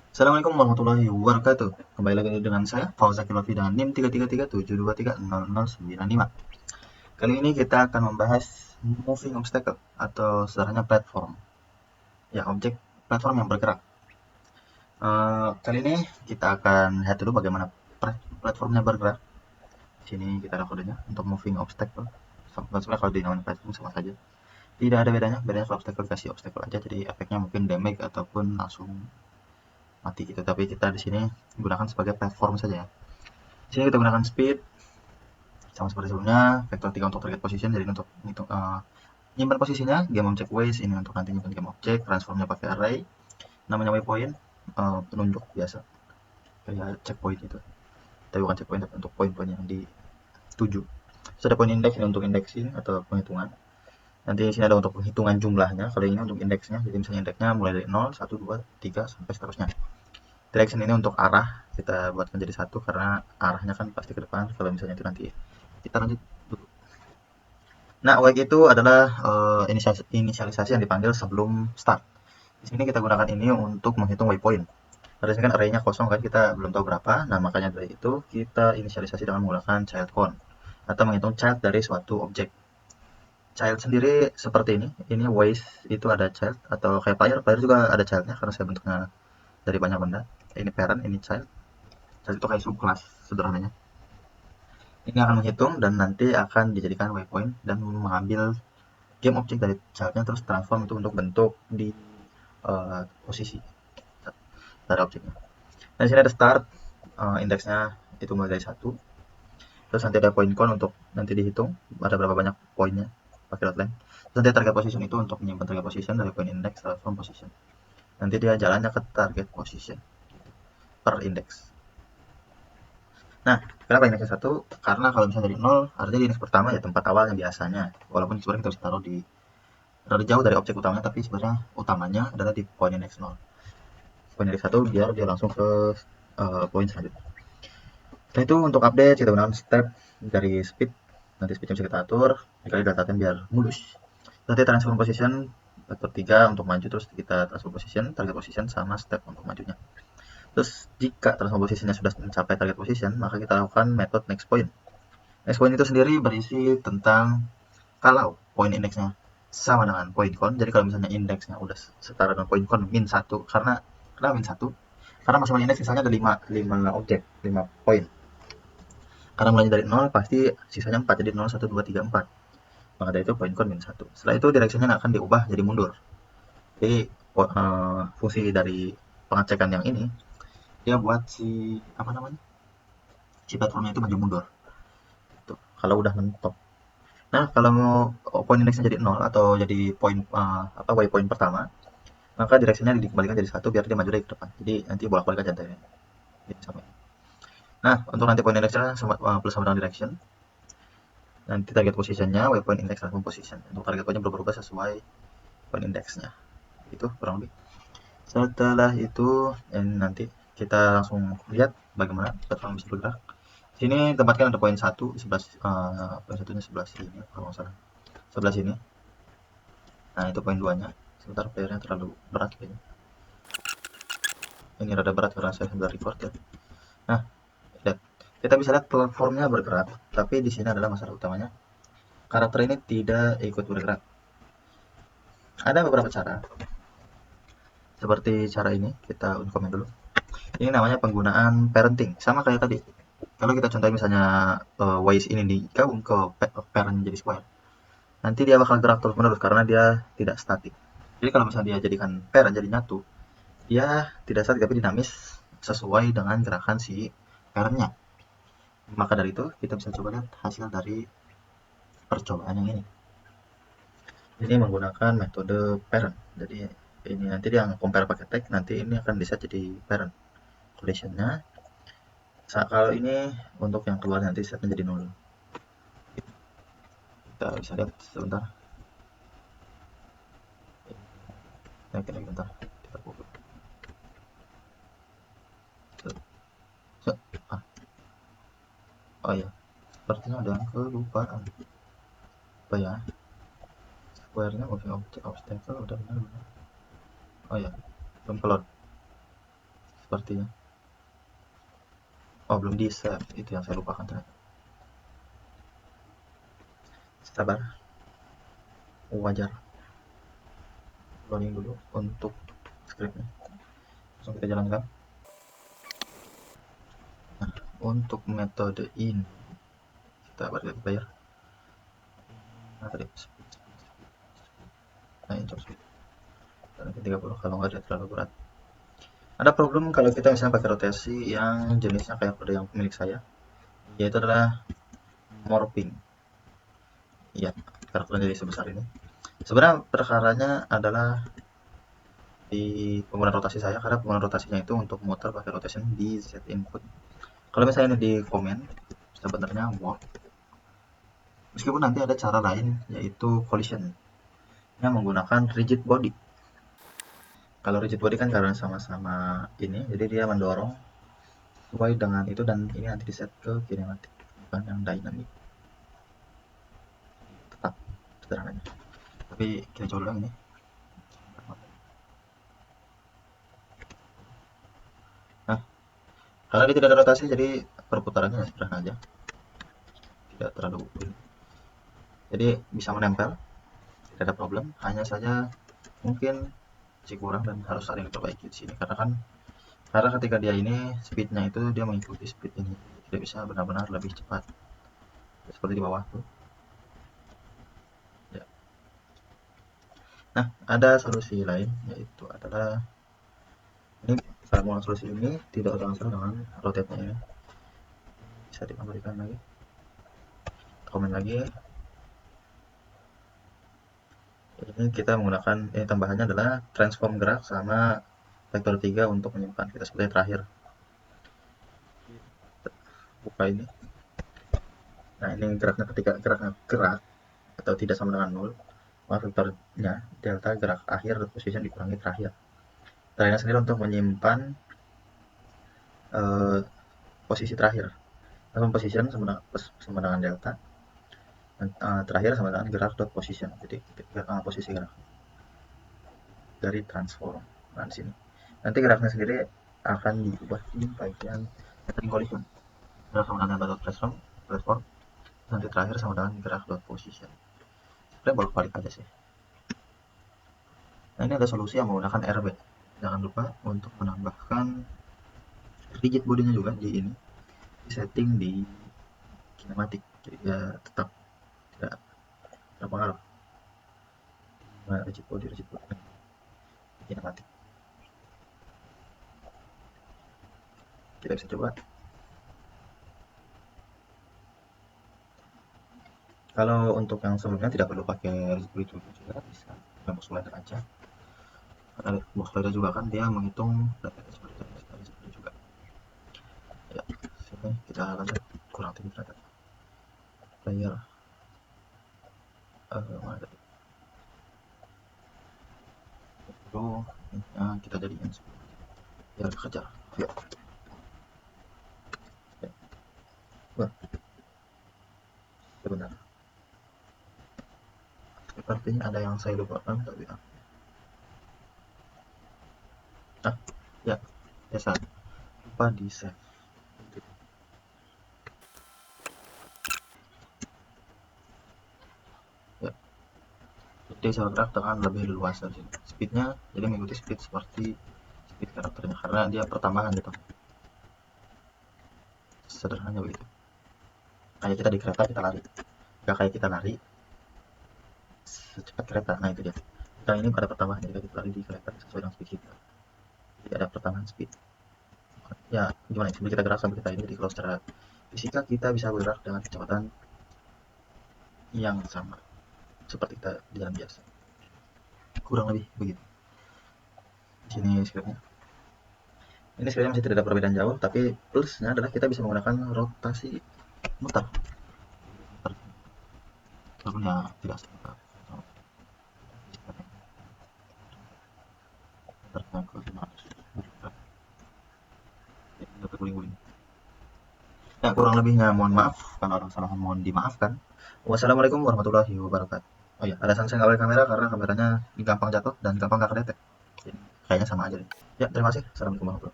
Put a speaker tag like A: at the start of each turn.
A: Assalamualaikum warahmatullahi wabarakatuh. Kembali lagi dengan saya, Fauzakir Lutfi dengan NIM 33377230095. Kali ini kita akan membahas moving obstacle atau sederhananya platform. Ya, objek platform yang bergerak. Kali ini kita akan lihat dulu bagaimana platformnya bergerak. Di sini kita ada kodenya untuk moving obstacle. Sebenarnya kalau di nama platform sama saja. Tidak ada bedanya, bedanya kalau obstacle dikasih obstacle aja, jadi efeknya mungkin damage ataupun langsung mati gitu. Tapi kita di sini gunakan sebagai platform saja ya. Di sini kita gunakan speed sama seperti sebelumnya, vektor 3 untuk target position, jadi untuk nyimpan posisinya, game object ways ini untuk nanti nyimpan game object, transformnya pakai array, namanya waypoint, penunjuk biasa, kayak checkpoint itu. Tapi bukan checkpoint, tapi untuk poin-poin yang dituju. Terus ada point index ini untuk indexing atau penghitungan. Nanti di sini ada untuk penghitungan jumlahnya, kalau ini untuk indeksnya, jadi misalnya indeksnya mulai dari 0, 1, 2, 3, sampai seterusnya. Direction ini untuk arah, kita buatkan jadi satu karena arahnya kan pasti ke depan, kalau misalnya itu nanti kita lanjut. Nah, awake itu adalah inisialisasi yang dipanggil sebelum start. Di sini kita gunakan ini untuk menghitung waypoint. Pada sini kan arraynya kosong kan, kita belum tahu berapa. Nah, makanya dari itu kita inisialisasi dengan menggunakan child count atau menghitung child dari suatu objek. Child sendiri seperti ini. Ini ways itu ada child atau kayak player, player juga ada childnya karena saya bentuknya dari banyak benda. Ini parent, ini child. Child itu kayak subclass sederhananya. Ini akan menghitung dan nanti akan dijadikan waypoint dan mengambil game objek dari childnya terus transform itu untuk bentuk di posisi dari objeknya. Nah, di sini ada start, indeksnya itu mulai dari satu. Terus nanti ada point count untuk nanti dihitung ada berapa banyak poinnya pakai dot length. Terus nanti target position itu untuk menyimpan target position dari point index transform position. Nanti dia jalannya ke target position per index. Nah, kenapa indeksnya satu? Karena kalau misalnya dari nol, artinya di indeks pertama ya tempat awal yang biasanya. Walaupun sebenarnya kita bisa taruh di terlalu jauh dari objek utamanya, tapi sebenarnya utamanya adalah di point index 0. Point index 1 biar dia langsung ke poin selanjutnya. Setelah itu untuk update kita gunakan step dari speed. Nanti speednya bisa kita atur dikali datakan biar mulus. Nanti transform position vektor 3 untuk maju, terus kita transform position, target position sama step untuk majunya. Terus jika transform positionnya sudah mencapai target position, maka kita lakukan metode next point. Next point itu sendiri berisi tentang kalau point indeksnya sama dengan point count. Jadi kalau misalnya indeksnya udah setara dengan point count min 1, karena kenapa min 1? Karena maksimal indeks misalnya ada 5 objek, 5 poin. Karena mulainya dari 0 pasti sisanya 4, jadi 0, 1, 2, 3, 4. Maka dari itu point count min 1. Setelah itu directionnya akan diubah jadi mundur. Jadi fungsi dari pengecekan yang ini dia buat si apa namanya, si platformnya itu maju mundur. Tuh, kalau udah mentok. Nah, kalau mau point indexnya jadi 0 atau jadi poin waypoint pertama, maka directionnya dikembalikan jadi satu biar dia maju lagi ke depan. Jadi nanti bolak-balik aja dari ini sama ini. Nah, untuk nanti point indexnya sama, plus sama dengan direction. Nanti target positionnya waypoint index transform position. Untuk target pointnya berubah sesuai point indexnya. Itu kurang lebih. Setelah itu nanti kita langsung lihat bagaimana platform bisa bergerak. Sini tempatkan ada poin satu di sebelah poin satunya sebelah sini kalau nggak salah. Sebelah sini. Nah, itu poin 2-nya. Sebentar playernya terlalu berat kayaknya. Ini rada berat karena saya sambil record ya. Nah, lihat. Kita bisa lihat platformnya bergerak, tapi di sini adalah masalah utamanya. Karakter ini tidak ikut bergerak. Ada beberapa cara. Seperti cara ini, kita komen dulu. Ini namanya penggunaan parenting, sama kayak tadi. Kalau kita contoh misalnya ways ini digabung ke parent jadi square, nanti dia bakal gerak terus menerus karena dia tidak statik. Jadi kalau misalnya dia jadikan parent jadi nyatu, dia tidak statik tapi dinamis sesuai dengan gerakan si parentnya. Maka dari itu kita bisa coba lihat hasil dari percobaan yang ini. Ini menggunakan metode parent. Jadi ini nanti dia compare pakai tag, nanti ini akan bisa jadi parent. Collisionnya. Kalau ini untuk yang keluar nanti setnya jadi 0. Kita bisa lihat sebentar. Oke, bentar. Kita buka. Ah, oh ya, sepertinya ada yang kelupaan. Apa ya? Square-nya moving object obstacle udah benar-benar. Oh ya, belum keluar. sepertinya. Oh, belum di save, itu yang saya lupakan ternyata. Sabar, wajar. Loading dulu untuk scriptnya. Langsung kita jalankan. Nah, untuk metode ini kita bayar. Nah, tadi nah, ini job speed. Dan 30 kalau nggak ada terlalu berat. Ada problem kalau kita misalnya pakai rotasi yang jenisnya kayak pada yang milik saya, yaitu adalah morphing. Iya, karakternya jadi sebesar ini. Sebenarnya perkaranya adalah di penggunaan rotasi saya, karena penggunaan rotasinya itu untuk muter pakai rotation di Z input. Kalau misalnya ini di komen, sebenarnya work. Meskipun nanti ada cara lain, yaitu collision, yang menggunakan rigid body. Kalau rigid body kan karena sama-sama ini, jadi dia mendorong sesuai dengan itu, dan ini nanti di set ke kinematik, bukan yang dynamic. Tetap sederhananya. Tapi kita coba ulang ini. Nah, karena dia tidak ada rotasi, jadi perputarannya sederhana aja, tidak terlalu. Jadi bisa menempel, tidak ada problem. Hanya saja mungkin masih kurang dan harus ada yang diperbaiki di sini, karena ketika dia ini speednya itu dia mengikuti speed ini, tidak bisa benar-benar lebih cepat seperti di bawah tuh ya. Nah, ada solusi lain, yaitu adalah ini. Formula solusi ini tidak ada masalah dengan rotate nya ya. Bisa dikembalikan lagi, komen lagi. Ini kita menggunakan, ini tambahannya adalah transform gerak sama vektor 3 untuk menyimpan. Kita seperti terakhir buka ini. Nah, ini geraknya, ketika geraknya gerak atau tidak sama dengan 0, maka vektornya delta gerak akhir position dikurangi terakhir. Terakhirnya sendiri untuk menyimpan posisi terakhir. Position sama dengan delta, terakhir sama dengan gerak dot position. Jadi posisi gerak dari transform. Nah, di sini nanti geraknya sendiri akan diubah di bagian metering collision. Gerak sama dengan dot platform, nanti terakhir sama dengan gerak dot position. Sebenarnya bolak-balik aja sih. Nah, ini ada solusi yang menggunakan RB. Jangan lupa untuk menambahkan rigid bodinya juga di ini, di setting di kinematik, jadi dia tetap tidak terpengaruh. Nah, rigid body kinematik. Kita bisa coba. Kalau untuk yang sebelumnya tidak perlu pakai rigid body juga, bisa box slider aja. Karena box slider juga kan dia menghitung data seperti itu juga. Ya, sini kita lanjut. Kurang tinggi ternyata player. Mana tadi? Dulu kita jadikan biar kejar. Yuk. Wah, sebentar. Sepertinya ada yang saya lupakan tapi ya, biasa lupa di save. Ya, jadi saya bergerak dengan lebih luas dari sini. Speednya jadi mengikuti speed seperti speed karakternya, karena dia pertambahan gitu. Sederhananya begitu. Kayak kita di kereta kita lari, nggak kayak kita lari secepat kereta. Nah, itu dia. Kita ini pada pertambahan, jadi kita lari di kereta sesuai dengan speed kita. Jadi ada pertambahan speed. Ya, gimana ya, sebelum kita gerak sampai kita ini. Jadi kalau secara fisika kita bisa bergerak dengan kecepatan yang sama seperti kita di jalan biasa, kurang lebih begitu. Di sini scriptnya. Ini sebenarnya masih tidak ada perbedaan jauh, tapi plusnya adalah kita bisa menggunakan rotasi muter. Walaupun ya tidak sebentar. Ya, kurang lebihnya mohon maaf, kalau ada kesalahan mohon dimaafkan. Wassalamualaikum warahmatullahi wabarakatuh. Oh ya, ada saya nggak pakai kamera karena kameranya gampang jatuh dan gampang nggak kedetek. Kayaknya sama aja deh. Ya, terima kasih. Assalamualaikum warahmatullahi wabarakatuh.